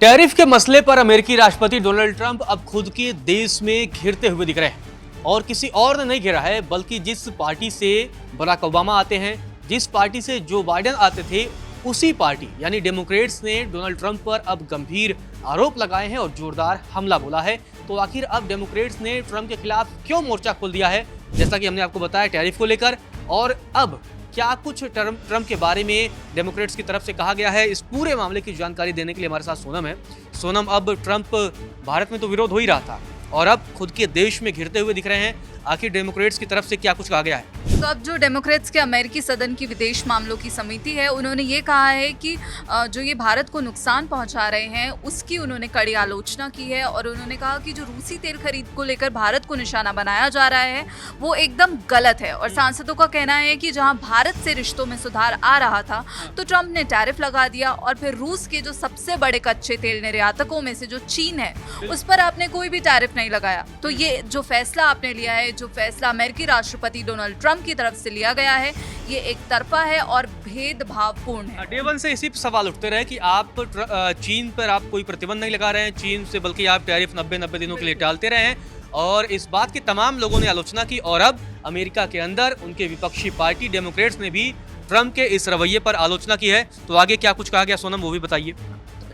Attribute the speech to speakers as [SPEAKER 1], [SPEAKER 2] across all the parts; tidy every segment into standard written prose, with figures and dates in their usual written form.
[SPEAKER 1] Tariff के मसले पर अमेरिकी राष्ट्रपति डोनाल्ड ट्रंप अब खुद के देश में घिरते हुए दिख रहे हैं और किसी और ने नहीं घेरा है, बल्कि जिस पार्टी से बराक ओबामा आते हैं, जिस पार्टी से जो बाइडेन आते थे, उसी पार्टी यानी डेमोक्रेट्स ने डोनाल्ड ट्रंप पर अब गंभीर आरोप लगाए हैं और जोरदार हमला बोला है। तो आखिर अब डेमोक्रेट्स ने ट्रंप के खिलाफ क्यों मोर्चा खोल दिया है, जैसा कि हमने आपको बताया टैरिफ को लेकर, और अब क्या कुछ ट्रंप के बारे में डेमोक्रेट्स की तरफ से कहा गया है, इस पूरे मामले की जानकारी देने के लिए हमारे साथ सोनम है। सोनम, अब ट्रंप भारत में तो विरोध हो ही रहा था और अब खुद के देश में घिरते हुए दिख रहे हैं, आखिर डेमोक्रेट्स की तरफ से क्या कुछ कहा गया है?
[SPEAKER 2] तो अब जो डेमोक्रेट्स के अमेरिकी सदन की विदेश मामलों की समिति है, उन्होंने ये कहा है कि जो ये भारत को नुकसान पहुंचा रहे हैं उसकी उन्होंने कड़ी आलोचना की है और उन्होंने कहा कि जो रूसी तेल खरीद को लेकर भारत को निशाना बनाया जा रहा है वो एकदम गलत है। और सांसदों का कहना है कि जहां भारत से रिश्तों में सुधार आ रहा था तो ट्रंप ने टैरिफ लगा दिया और फिर रूस के जो सबसे बड़े कच्चे तेल निर्यातकों में से जो चीन है उस पर आपने कोई भी टैरिफ नहीं लगाया। तो ये जो फैसला आपने लिया है, जो फैसला अमेरिकी राष्ट्रपति डोनाल्ड ट्रंप की तरफ से लिया गया है, ये एक तरफा है और भेदभावपूर्ण है।
[SPEAKER 1] डे वन से इसी सवाल उठते रहे कि आप चीन पर आप कोई प्रतिबंध नहीं लगा रहे हैं चीन से, बल्कि आप टैरिफ 90 दिनों के लिए टालते रहे हैं और इस बात की तमाम लोगों ने आलोचना की। और अब अमेरिका के अंदर उनके विपक्षी पार्टी डेमोक्रेट्स ने भी ट्रंप के इस रवैये पर आलोचना की है। तो आगे क्या कुछ कहा गया सोनम, वो भी बताइए।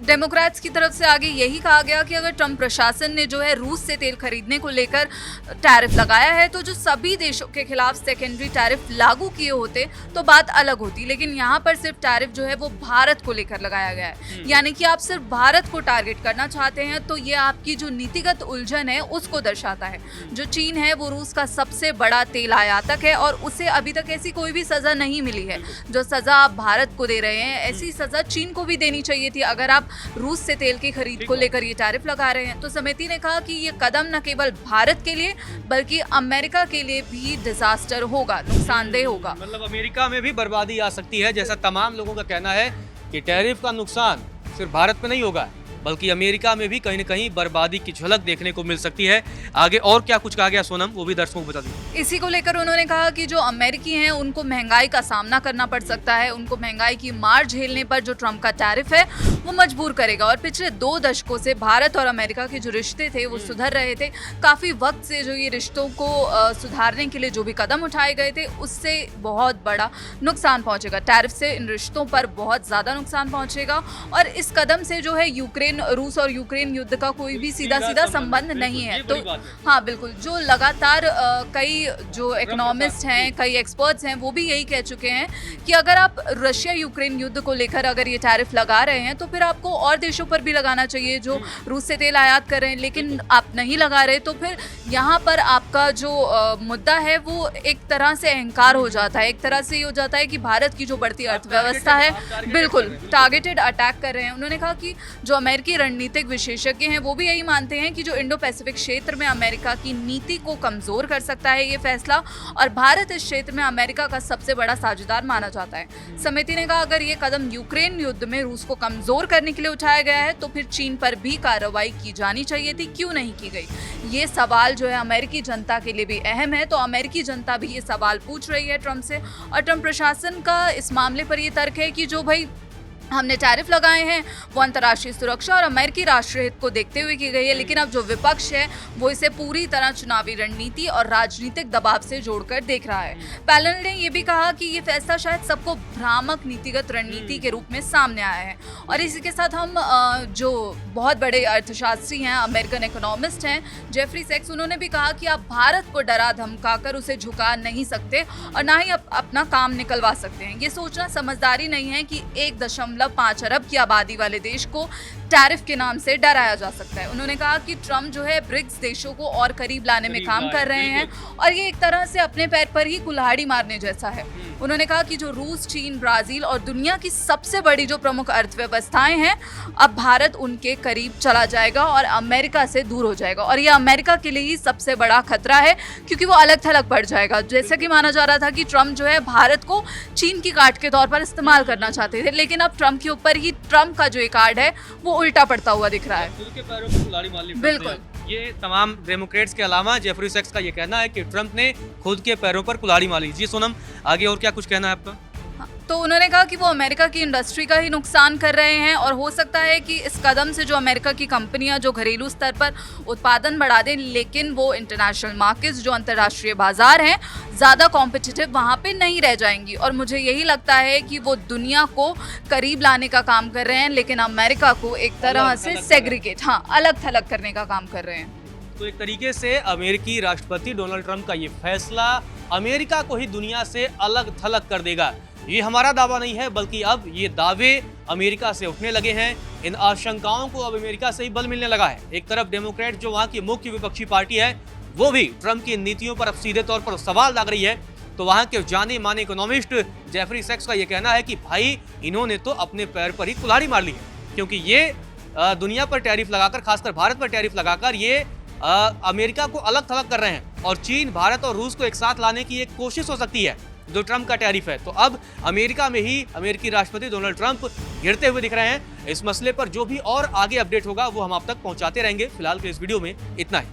[SPEAKER 2] डेमोक्रेट्स की तरफ से आगे यही कहा गया कि अगर ट्रंप प्रशासन ने जो है रूस से तेल खरीदने को लेकर टैरिफ लगाया है तो जो सभी देशों के खिलाफ सेकेंडरी टैरिफ लागू किए होते तो बात अलग होती, लेकिन यहाँ पर सिर्फ टैरिफ जो है वो भारत को लेकर लगाया गया है। यानी कि आप सिर्फ भारत को टारगेट करना चाहते हैं, तो ये आपकी जो नीतिगत उलझन है उसको दर्शाता है। जो चीन है वो रूस का सबसे बड़ा तेल आयातक है और उसे अभी तक ऐसी कोई भी सजा नहीं मिली है। जो सजा आप भारत को दे रहे हैं, ऐसी सजा चीन को भी देनी चाहिए थी अगर आप रूस से तेल की खरीद को लेकर ये टैरिफ लगा रहे हैं। तो समिति ने कहा कि ये कदम न केवल भारत के लिए बल्कि अमेरिका के लिए भी डिजास्टर होगा, नुकसानदेह होगा।
[SPEAKER 1] मतलब अमेरिका में भी बर्बादी आ सकती है, जैसा तमाम लोगों का कहना है कि टैरिफ का नुकसान सिर्फ भारत में नहीं होगा बल्कि अमेरिका में भी कहीं न कहीं बर्बादी की झलक देखने को मिल सकती है। आगे और क्या कुछ कहा गया सोनम, वो भी दर्शकों को बता दीजिए।
[SPEAKER 2] इसी को लेकर उन्होंने कहा कि जो अमेरिकी हैं उनको महंगाई का सामना करना पड़ सकता है, उनको महंगाई की मार झेलने पर जो ट्रंप का टैरिफ है वो मजबूर करेगा। और पिछले 2 दशकों से भारत और अमेरिका के जो रिश्ते थे वो सुधर रहे थे। काफ़ी वक्त से जो ये रिश्तों को सुधारने के लिए जो भी कदम उठाए गए थे उससे बहुत बड़ा नुकसान पहुंचेगा। टैरिफ से इन रिश्तों पर बहुत ज़्यादा नुकसान पहुंचेगा और इस कदम से जो है रूस और यूक्रेन युद्ध का कोई भी सीधा संबंध नहीं है। तो हाँ बिल्कुल, जो लगातार कई जो इकोनॉमिस्ट हैं, कई एक्सपर्ट्स हैं, वो भी यही कह चुके हैं कि अगर आप रशिया यूक्रेन युद्ध को लेकर अगर ये टैरिफ लगा रहे हैं तो फिर आपको और देशों पर भी लगाना चाहिए जो रूस से तेल आयात कर रहे हैं, लेकिन आप नहीं लगा रहे तो फिर यहाँ पर आपका जो मुद्दा है वो एक तरह से अहंकार हो जाता है। एक तरह से ये हो जाता है कि भारत की जो बढ़ती अर्थव्यवस्था है बिल्कुल टारगेटेड अटैक कर रहे हैं। उन्होंने कहा कि जो अमेरिकी रणनीतिक विशेषज्ञ हैं वो भी यही मानते हैं कि जो इंडो पैसिफिक क्षेत्र में अमेरिका की नीति को कमजोर कर सकता है ये फैसला, और भारत इस क्षेत्र में अमेरिका का सबसे बड़ा साझेदार माना जाता है। समिति ने कहा अगर ये कदम यूक्रेन युद्ध में रूस को कमजोर करने के लिए उठाया गया है तो फिर चीन पर भी कार्रवाई की जानी चाहिए थी, क्यों नहीं की गई? ये सवाल जो है अमेरिकी जनता के लिए भी अहम है। तो अमेरिकी जनता भी ये सवाल पूछ रही है ट्रंप से, और ट्रंप प्रशासन का इस मामले पर ये तर्क है कि जो भाई हमने टैरिफ लगाए हैं वो अंतर्राष्ट्रीय सुरक्षा और अमेरिकी राष्ट्रीय हित को देखते हुए की गई है, लेकिन अब जो विपक्ष है वो इसे पूरी तरह चुनावी रणनीति और राजनीतिक दबाव से जोड़कर देख रहा है। पैनल ने ये भी कहा कि ये फैसला शायद सबको भ्रामक नीतिगत रणनीति के रूप में सामने आया है। और इसी के साथ हम जो बहुत बड़े अर्थशास्त्री हैं, अमेरिकन इकोनॉमिस्ट हैं, जेफरी सेक्स, उन्होंने भी कहा कि आप भारत को डरा धमका कर उसे झुका नहीं सकते और ना ही अपना काम निकलवा सकते हैं। ये सोचना समझदारी नहीं है कि 1.5 अरब की आबादी वाले देश को टैरिफ के नाम से डराया जा सकता है। उन्होंने कहा कि ट्रंप जो है ब्रिक्स देशों को और करीब लाने में काम कर रहे हैं और ये एक तरह से अपने पैर पर ही कुल्हाड़ी मारने जैसा है। उन्होंने कहा कि जो रूस, चीन, ब्राजील और दुनिया की सबसे बड़ी जो प्रमुख अर्थव्यवस्थाएं हैं, अब भारत उनके करीब चला जाएगा और अमेरिका से दूर हो जाएगा। और ये अमेरिका के लिए ही सबसे बड़ा खतरा है क्योंकि वो अलग थलग पड़ जाएगा। जैसा कि माना जा रहा था कि ट्रंप जो है भारत को चीन की कार्ड के तौर पर इस्तेमाल करना चाहते थे, लेकिन अब ट्रंप के ऊपर ही ट्रंप का जो ये कार्ड है वो उल्टा पड़ता हुआ दिख रहा है।
[SPEAKER 1] के पैरों पर कुल्हाड़ी मार ली।
[SPEAKER 2] बिल्कुल,
[SPEAKER 1] ये तमाम डेमोक्रेट्स के अलावा जेफरी सेक्स का ये कहना है कि ट्रंप ने खुद के पैरों पर कुल्हाड़ी मार ली। जी सोनम, आगे और क्या कुछ कहना है आपका?
[SPEAKER 2] तो उन्होंने कहा कि वो अमेरिका की इंडस्ट्री का ही नुकसान कर रहे हैं और हो सकता है कि इस कदम से जो अमेरिका की कंपनियां जो घरेलू स्तर पर उत्पादन बढ़ा दें, लेकिन वो इंटरनेशनल मार्केट्स जो अंतर्राष्ट्रीय बाजार हैं ज़्यादा कॉम्पिटिटिव वहाँ पे नहीं रह जाएंगी। और मुझे यही लगता है कि वो दुनिया को करीब लाने का काम कर रहे हैं, लेकिन अमेरिका को एक तरह से सेग्रीगेट, अलग थलग करने का काम कर रहे हैं।
[SPEAKER 1] तो एक तरीके से अमेरिकी राष्ट्रपति डोनाल्ड ट्रंप का ये फैसला अमेरिका को ही दुनिया से अलग थलग कर देगा। ये हमारा दावा नहीं है, बल्कि अब ये दावे अमेरिका से उठने लगे हैं। इन आशंकाओं को अब अमेरिका से ही बल मिलने लगा है। एक तरफ डेमोक्रेट जो वहाँ की मुख्य विपक्षी पार्टी है, वो भी ट्रंप की नीतियों पर अब सीधे तौर पर सवाल दाग रही है। तो वहाँ के जाने माने इकोनॉमिस्ट जेफरी सेक्स का ये कहना है कि भाई इन्होंने तो अपने पैर पर ही कुल्हाड़ी मार ली है, क्योंकि ये दुनिया पर टैरिफ लगाकर, खासकर भारत पर टैरिफ लगाकर ये अमेरिका को अलग थलग कर रहे हैं और चीन, भारत और रूस को एक साथ लाने की एक कोशिश हो सकती है जो ट्रंप का टैरिफ है। तो अब अमेरिका में ही अमेरिकी राष्ट्रपति डोनाल्ड ट्रंप घिरते हुए दिख रहे हैं। इस मसले पर जो भी और आगे अपडेट होगा वो हम आप तक पहुंचाते रहेंगे। फिलहाल के इस वीडियो में इतना ही।